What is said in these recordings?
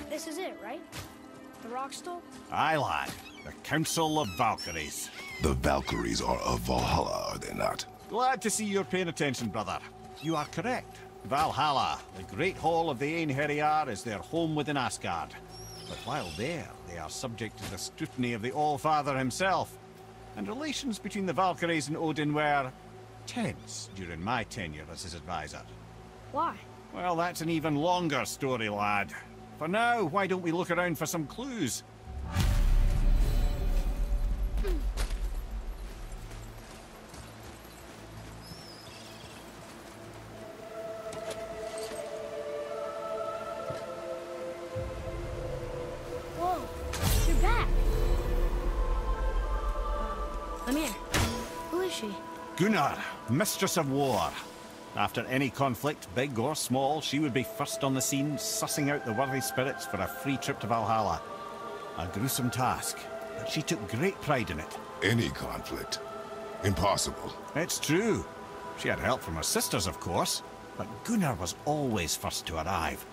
This is it, right? The rock stool? Aye, lad. The Council of Valkyries. The Valkyries are of Valhalla, are they not? Glad to see you're paying attention, brother. You are correct. Valhalla, the great hall of the Einherjar, is their home within Asgard. But while there, they are subject to the scrutiny of the All-Father himself. And relations between the Valkyries and Odin were tense during my tenure as his advisor. Why? Well, that's an even longer story, lad. For now, why don't we look around for some clues? Whoa, you're back. I'm here. Who is she? Gunnar, Mistress of War. After any conflict, big or small, she would be first on the scene, sussing out the worthy spirits for a free trip to Valhalla. A gruesome task, but she took great pride in it. Any conflict. Impossible. It's true. She had help from her sisters, of course, but Gunnar was always first to arrive.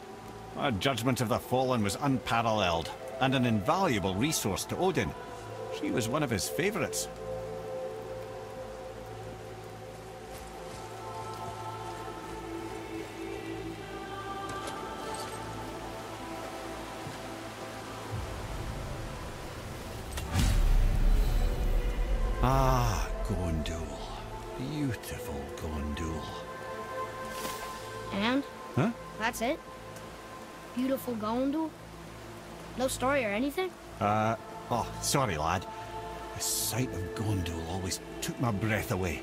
Her judgment of the fallen was unparalleled, and an invaluable resource to Odin. She was one of his favorites. Ah, Gondul. Beautiful Gondul. And? Huh? That's it? Beautiful Gondul? No story or anything? Oh, sorry, lad. The sight of Gondul always took my breath away.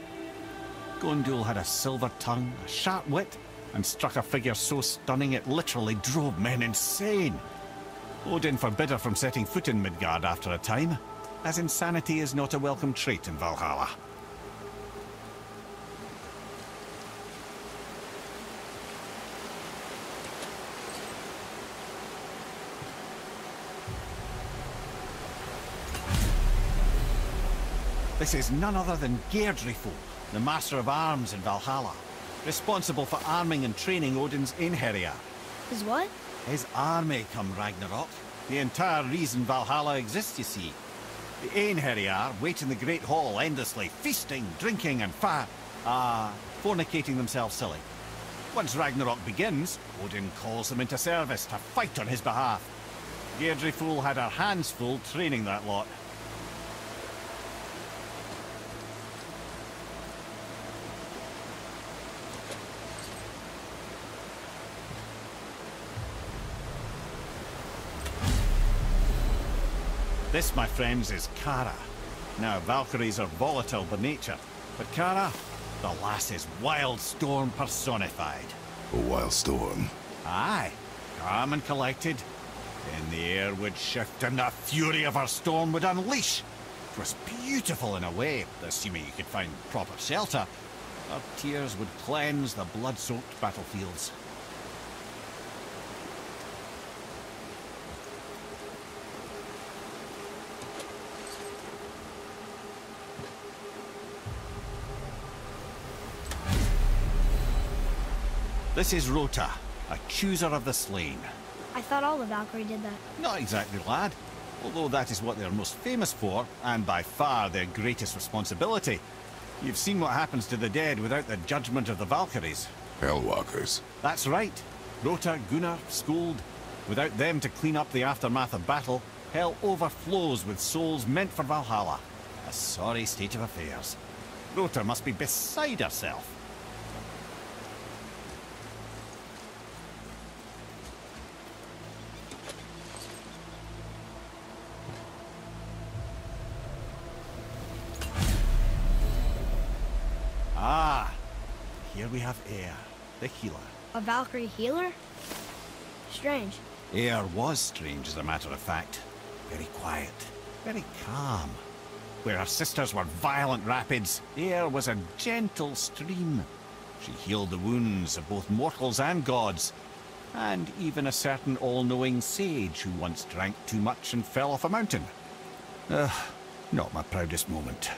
Gondul had a silver tongue, a sharp wit, and struck a figure so stunning it literally drove men insane. Odin forbid her from setting foot in Midgard after a time, as insanity is not a welcome trait in Valhalla. This is none other than Geirdriful, the Master of Arms in Valhalla, responsible for arming and training Odin's Einherjar. Is what? His army come Ragnarok. The entire reason Valhalla exists, you see. The Einherjar wait in the Great Hall endlessly, feasting, drinking, and fornicating themselves silly. Once Ragnarok begins, Odin calls them into service to fight on his behalf. Geirdriful had her hands full training that lot. This, my friends, is Kara. Now, Valkyries are volatile by nature, but Kara, the lass is wild storm personified. A wild storm. Aye, calm and collected. Then the air would shift and the fury of her storm would unleash. It was beautiful in a way, assuming you could find proper shelter. Her tears would cleanse the blood-soaked battlefields. This is Rota, accuser of the slain. I thought all the Valkyrie did that. Not exactly, lad. Although that is what they're most famous for, and by far their greatest responsibility. You've seen what happens to the dead without the judgment of the Valkyries. Hellwalkers. That's right. Rota, Gunnar, Skuld. Without them to clean up the aftermath of battle, hell overflows with souls meant for Valhalla. A sorry state of affairs. Rota must be beside herself. Ah, here we have Air, the healer. A Valkyrie healer? Strange. Air was strange, as a matter of fact. Very quiet, very calm. Where her sisters were violent rapids, Air was a gentle stream. She healed the wounds of both mortals and gods, and even a certain all-knowing sage who once drank too much and fell off a mountain. Not my proudest moment.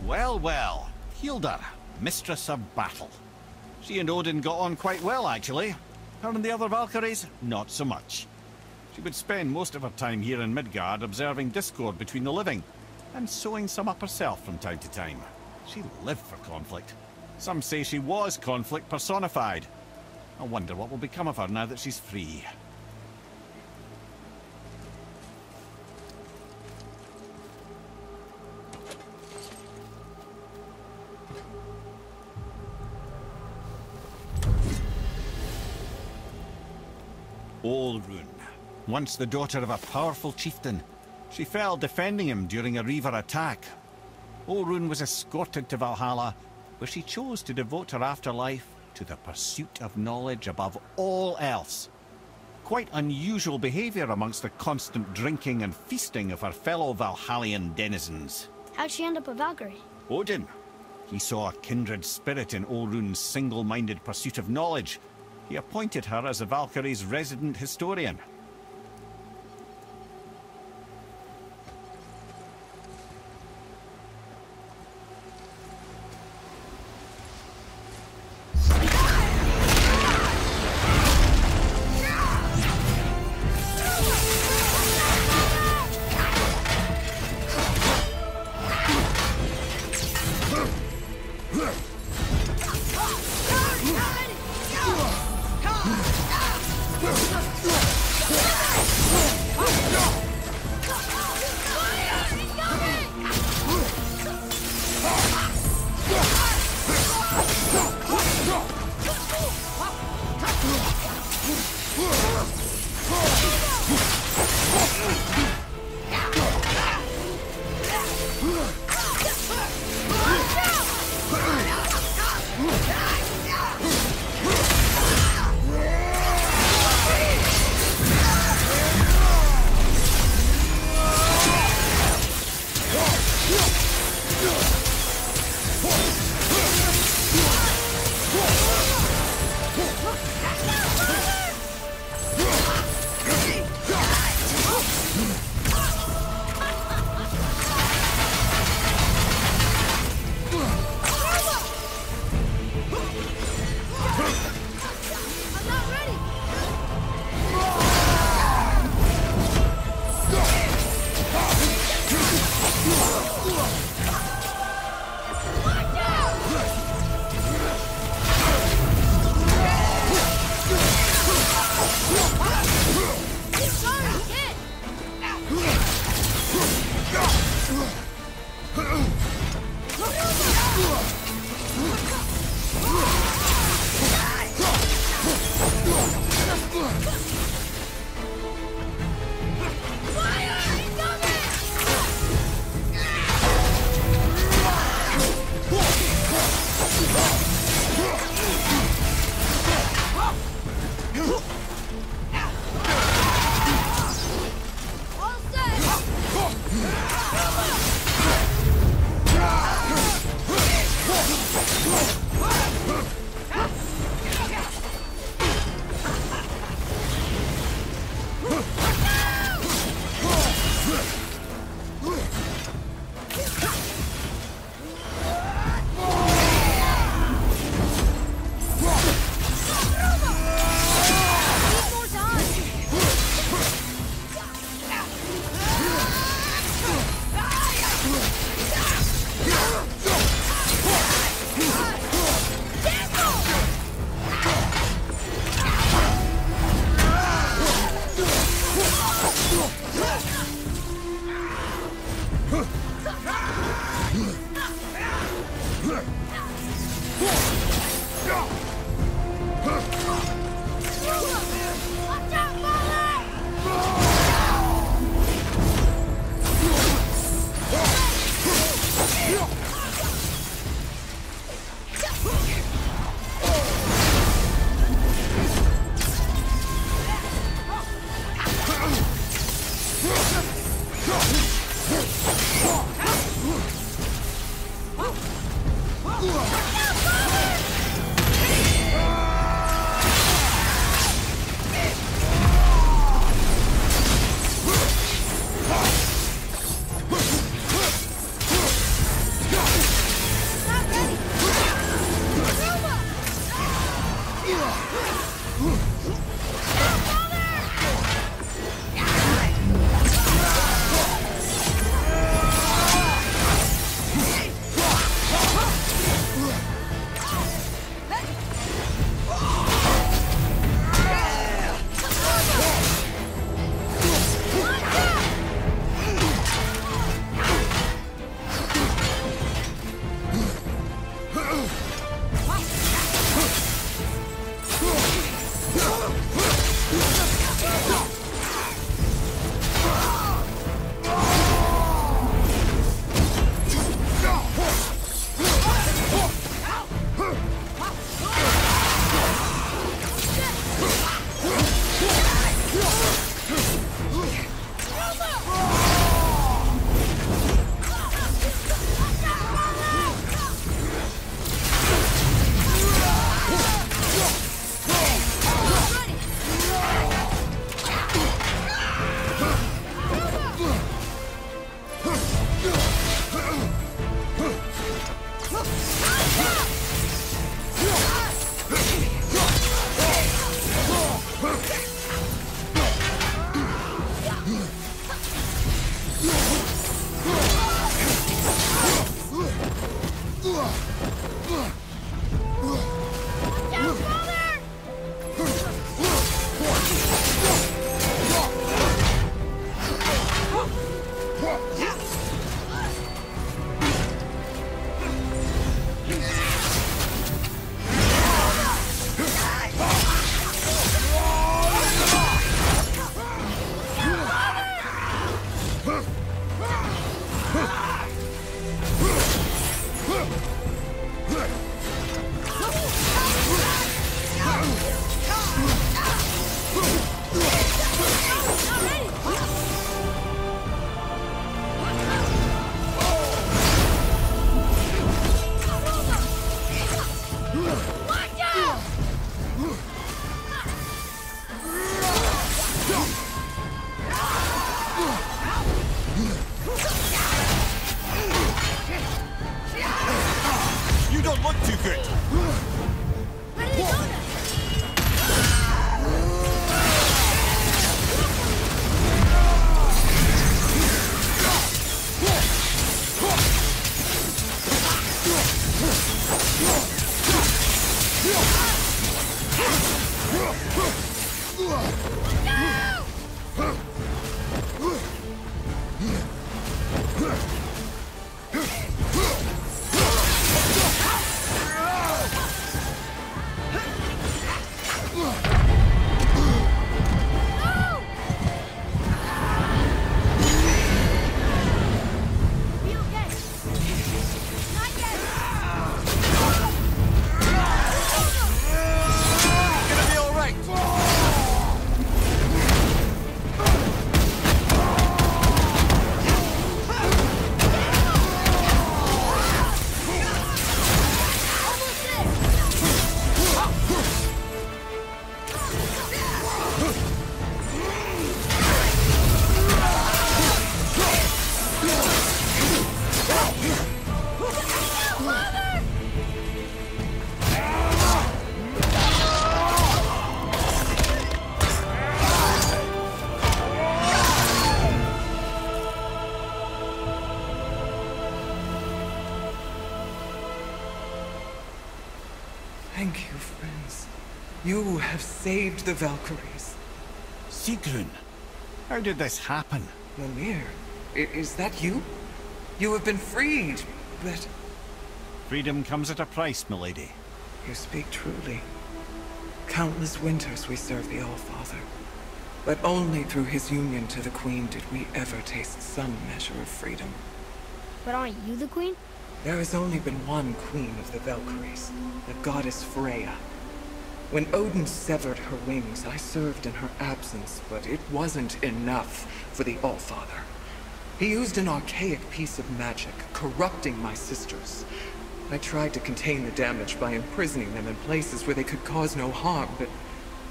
Well, well. Hilda, mistress of battle. She and Odin got on quite well, actually. Her and the other Valkyries, not so much. She would spend most of her time here in Midgard observing discord between the living, and sewing some up herself from time to time. She lived for conflict. Some say she was conflict personified. I wonder what will become of her now that she's free. Sigrun, once the daughter of a powerful chieftain. She fell defending him during a Reaver attack. Sigrun was escorted to Valhalla, where she chose to devote her afterlife to the pursuit of knowledge above all else. Quite unusual behavior amongst the constant drinking and feasting of her fellow Valhallian denizens. How'd she end up a Valkyrie? Odin. He saw a kindred spirit in Sigrun's single-minded pursuit of knowledge. He appointed her as the Valkyrie's resident historian. You don't look too good. Where did he go now? Thank you, friends. You have saved the Valkyries. Sigrun, how did this happen? Mimir, is that you? You have been freed, but... Freedom comes at a price, milady. You speak truly. Countless winters we served the All-Father. But only through his union to the Queen did we ever taste some measure of freedom. But aren't you the queen? There has only been one Queen of the Valkyries, the goddess Freya. When Odin severed her wings, I served in her absence, but it wasn't enough for the All-Father. He used an archaic piece of magic, corrupting my sisters. I tried to contain the damage by imprisoning them in places where they could cause no harm, but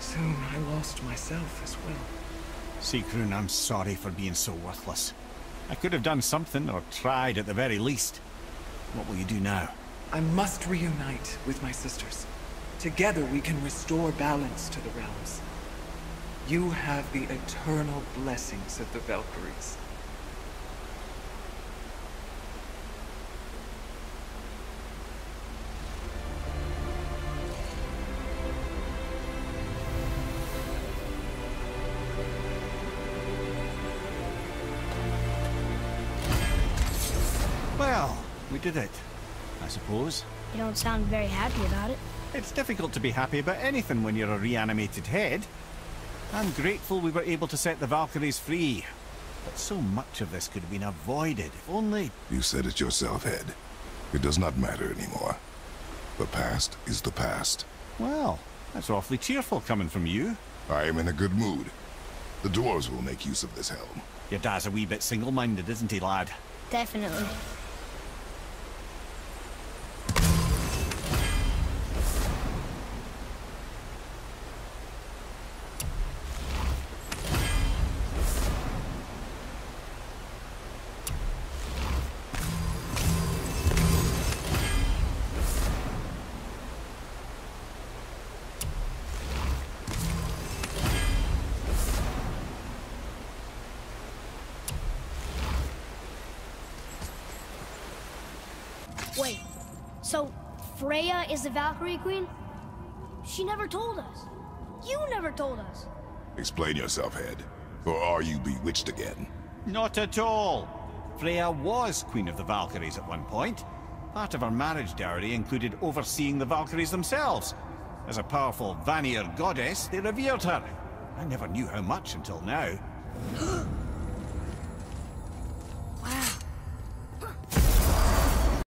soon I lost myself as well. Sigrun, I'm sorry for being so worthless. I could have done something, or tried at the very least. What will you do now? I must reunite with my sisters. Together we can restore balance to the realms. You have the eternal blessings of the Valkyries. Well, we did it, I suppose. You don't sound very happy about it. It's difficult to be happy about anything when you're a reanimated head. I'm grateful we were able to set the Valkyries free. But so much of this could have been avoided, if only... You said it yourself, Head. It does not matter anymore. The past is the past. Well, that's awfully cheerful coming from you. I am in a good mood. The dwarves will make use of this helm. Your dad's a wee bit single-minded, isn't he, lad? Definitely. Wait, so Freya is the Valkyrie Queen? She never told us. You never told us. Explain yourself, Head. Or are you bewitched again? Not at all. Freya was Queen of the Valkyries at one point. Part of her marriage dowry included overseeing the Valkyries themselves. As a powerful Vanir goddess, they revered her. I never knew how much until now.